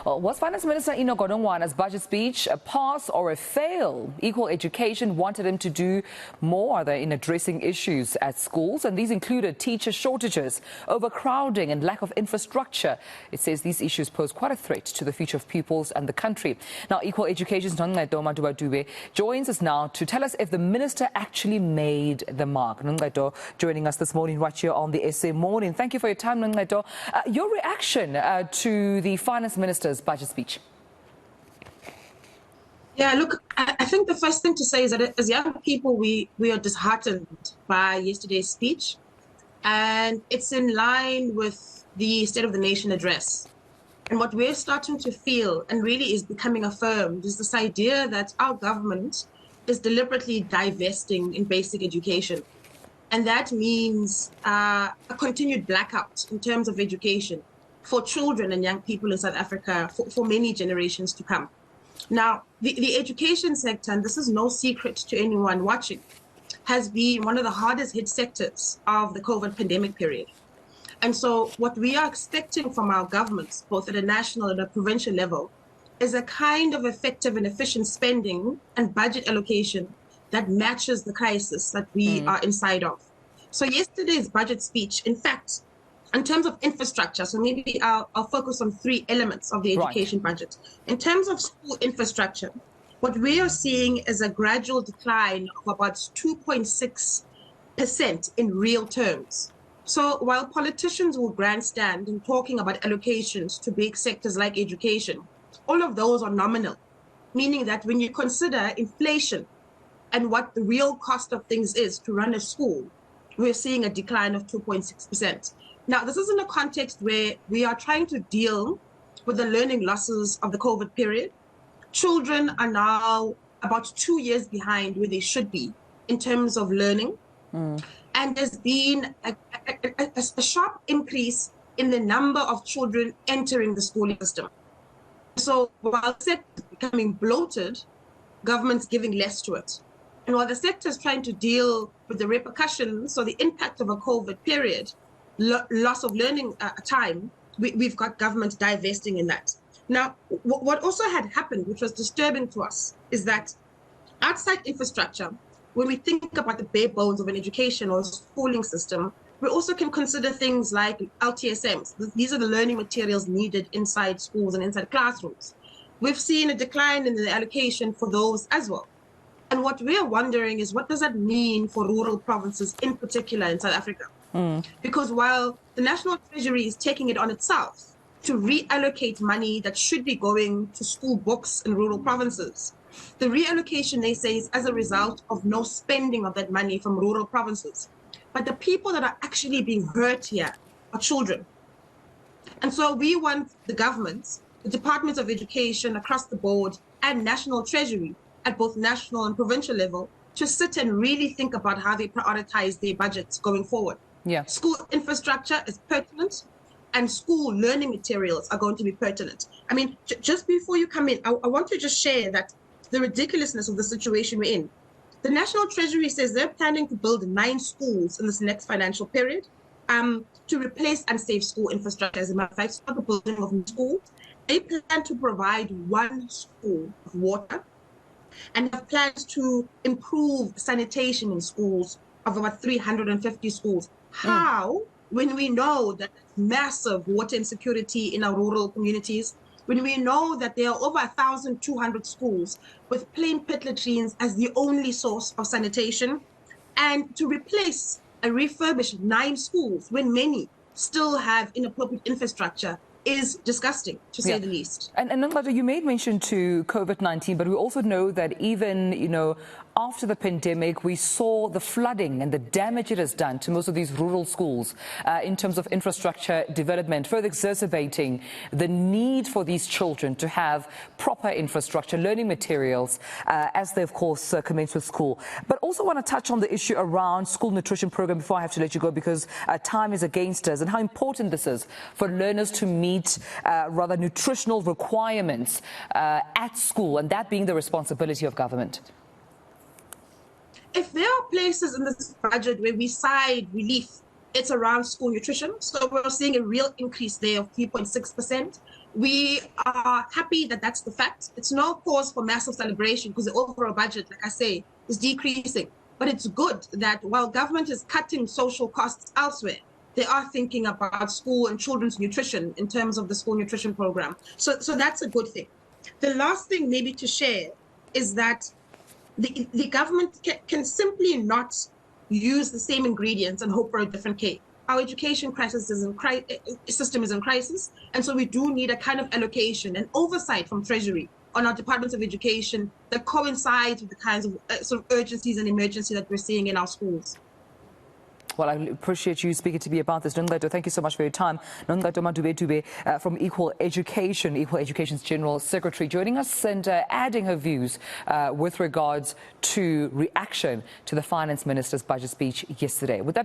Well, was Finance Minister Enoch Godongwana's budget speech a pass or a fail? Equal Education wanted him to do more in addressing issues at schools, and these included teacher shortages, overcrowding and lack of infrastructure. It says these issues pose quite a threat to the future of pupils and the country. Now, Equal Education's Noncedo Madubedube joins us now to tell us if the minister actually made the mark. Noncedo joining us this morning right here on the SA Morning. Thank you for your time, Noncedo. Your reaction to the Finance Minister's budget speech? Yeah, look, I think the first thing to say is that as young people, we are disheartened by yesterday's speech. And it's in line with the State of the Nation address. And what we're starting to feel, and really is becoming affirmed, is this idea that our government is deliberately divesting in basic education. And that means a continued blackout in terms of education for children and young people in South Africa for many generations to come. Now, the education sector, and this is no secret to anyone watching, has been one of the hardest hit sectors of the COVID pandemic period. And so what we are expecting from our governments, both at a national and a provincial level, is a kind of effective and efficient spending and budget allocation that matches the crisis that we are inside of. So yesterday's budget speech, in fact, in terms of infrastructure, so maybe I'll focus on three elements of the education budget. In terms of school infrastructure, what we are seeing is a gradual decline of about 2.6% in real terms. So while politicians will grandstand in talking about allocations to big sectors like education, all of those are nominal, meaning that when you consider inflation and what the real cost of things is to run a school, we're seeing a decline of 2.6%. Now, this is in a context where we are trying to deal with the learning losses of the COVID period. Children are now about 2 years behind where they should be in terms of learning. And there's been a sharp increase in the number of children entering the schooling system. So while the sector is becoming bloated, government's giving less to it. And while the sector is trying to deal with the repercussions or the impact of a COVID period, loss of learning time, we've got government divesting in that. Now, what also had happened, which was disturbing to us, is that outside infrastructure, when we think about the bare bones of an education or schooling system, we also can consider things like LTSMs. These are the learning materials needed inside schools and inside classrooms. We've seen a decline in the allocation for those as well. And what we're wondering is, what does that mean for rural provinces in particular in South Africa? Because while the National Treasury is taking it on itself to reallocate money that should be going to school books in rural provinces, the reallocation, they say, is as a result of no spending of that money from rural provinces. But the people that are actually being hurt here are children. And so we want the governments, the departments of education across the board, and National Treasury at both national and provincial level to sit and really think about how they prioritize their budgets going forward. School infrastructure is pertinent, and school learning materials are going to be pertinent. I mean, just before you come in, I want to just share that the ridiculousness of the situation we're in. The National Treasury says they're planning to build 9 schools in this next financial period to replace unsafe school infrastructure. As a matter of fact, start the building of new schools. They plan to provide 1 school of water and have plans to improve sanitation in schools of about 350 schools. How, when we know that massive water insecurity in our rural communities, when we know that there are over 1,200 schools with plain pit latrines as the only source of sanitation, and to replace and refurbish 9 schools when many still have inappropriate infrastructure, is disgusting, to say the least. And Noncedo, you made mention to COVID-19, but we also know that even, after the pandemic, we saw the flooding and the damage it has done to most of these rural schools in terms of infrastructure development, further exacerbating the need for these children to have proper infrastructure, learning materials, as they, of course, commence with school. But also want to touch on the issue around school nutrition program before I have to let you go, because time is against us, and how important this is for learners to meet rather nutritional requirements at school, and that being the responsibility of government. If there are places in this budget where we side relief, it's around school nutrition. So we're seeing a real increase there of 3.6%. We are happy that that's the fact. It's no cause for massive celebration because the overall budget, like I say, is decreasing. But it's good that while government is cutting social costs elsewhere, they are thinking about school and children's nutrition in terms of the school nutrition program. So that's a good thing. The last thing maybe to share is that the government can simply not use the same ingredients and hope for a different cake. Our education system is in crisis, and so we do need a kind of allocation and oversight from Treasury on our departments of education that coincides with the kinds of sort of urgencies and emergency that we're seeing in our schools. Well, I appreciate you speaking to me about this. Noncedo, thank you so much for your time. Noncedo Madubedube from Equal Education's General Secretary, joining us and adding her views with regards to reaction to the Finance Minister's budget speech yesterday. Would that be